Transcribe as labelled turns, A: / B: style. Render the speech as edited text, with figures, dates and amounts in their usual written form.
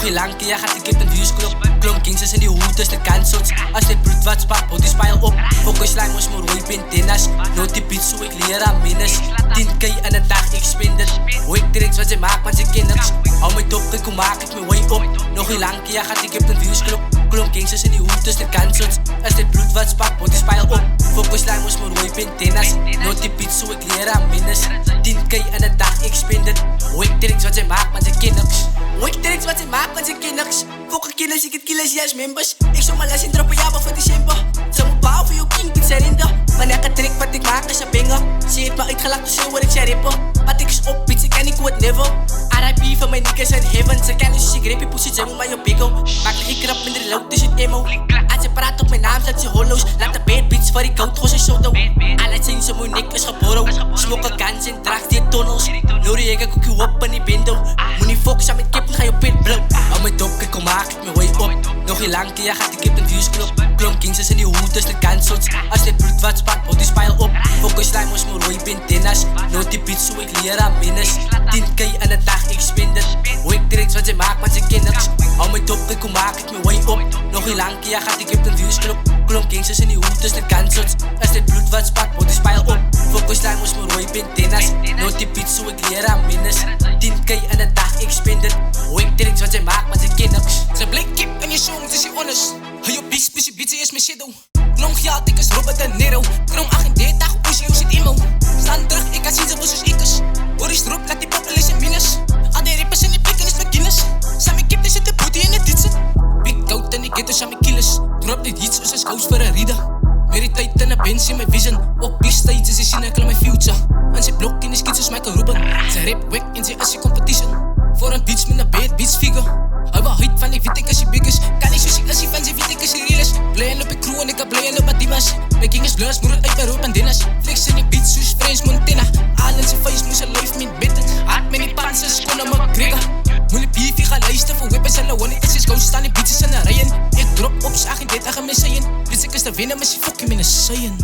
A: Nog lang keer gaat ik in vuursklop. Klomp gangsters in die hoeders, de kansots. Als dit bloed wat spak, body spile op. Focus lijn ons maar rooi pintenas. Nooit die beat zo ik leer aan minus. 10k in een dag, ik spend het. Hoe ik tricks wat ze maakt, want ze ken niks. Hou mij top, kijk hoe maak ik me way op. Nog lang keer gaat ik in vuursklop. Klomp gangsters in die hoeders, de kansots. Als dit bloed wat spak, body spile op. Focus lijn ons maar rooi pintenas. Nooit die beat zo ik leer aan minus. 10k in een dag, ik spend het. Hoe ik tricks wat ze maakt, want ze ken niks. Hoe ik tricks wat ze maakt, want ze ken niks. Fokker killers, ik het killers, yes members. Ik zou mijn les in droppen, ja, maar voor december. Ze moet bouwen voor jou, king, ik zei rinder. Maar elke trick wat ik maak is een banger. Ze heeft me uitgelacht, dus zo word ik zei rippen. Wat ik is op, bitch, ik ken ik woord never. R.I.P. van mijn niggas in heaven. Ze kennen dus ik grip je pussy, ze moet maar je biggo. Maak ik rap minder loud, dus het emo. Als ze praat op mijn naam, zet ze hollows. Laat de bad bitch voor die koud, gooi ze soto. Alle zijn ze moe nik is geborrow. Smoke guns en draagt die tunnels. Nodig ik koek je op in die bindo. Moet niet focussen met kip, dan ga je pit blow. Hou me top, ik kom maak ik me way op. Nog heel lang keer gaat ik kip in vuursklop. Klomp gangsters in die hoeders, de kansots. Als dit bloed wat spak, body spile op. Focus lijn ons maar rooi pintenas. Nooit die beat zo ik leer aan minus. 10k in een dag, ik spend het. Hoe ik tricks wat ze maakt, want ze ken niks. Hou me top, kijk hoe maak ik me way op. Nog heel lang keer gaat ik kip in vuursklop. Klomp gangsters in die hoeders, de kansots. Als dit bloed wat spak, body spile op. Focus lijn ons maar rooi pintenas. Nooit die beat zo ik leer aan minus. 10k in een dag, ik spend het. Hoe ik tricks wat ze maakt, want ze ken niks.
B: Ze blik kip en je songs is je honest. Hou je beats, plus je beats is mijn shadow. Klonk ja, ik is Robert De Niro. Krom 38, hoe is je zit emo. Staan terug, ik kan zien ze boos ikers. Hoor is erop, laat die poppel is in minus. Al die rippers in die blikken is mijn Guinness. Samen kip, er zit de booty in het ditsen. Big out en ik get dus aan mijn killers. Drop dit iets als een scouts voor een rieder. Meriteit en een bench in mijn vision. Op B-stage is een in mijn future. En ze blok in de skits als Michael Ruben. Ze rap weg in zijn als competition. Voor een beats met een bad beats figure. Hou wel hit van ik weet ik als je big is. Kan niet zo zien als je fans, je weet ik als je real is. Playen op je crew en ik ga playen op mijn dimas. Mijn king is blurs, moeder uit mijn roep en dinnas. Flex in die beats, zoals Frans Montana. Al in zijn face moest zijn life met bitten. Hard met die panzers, kon hem op kriegen. Moeilijk beef, je gaat luisteren voor weapons en lawan. Het is ghost, staan die beats en een rijen. Ik drop op z'n agent, dit agent met zeeën. Wist ik is te winnen, maar ze fuck je met een zeeën.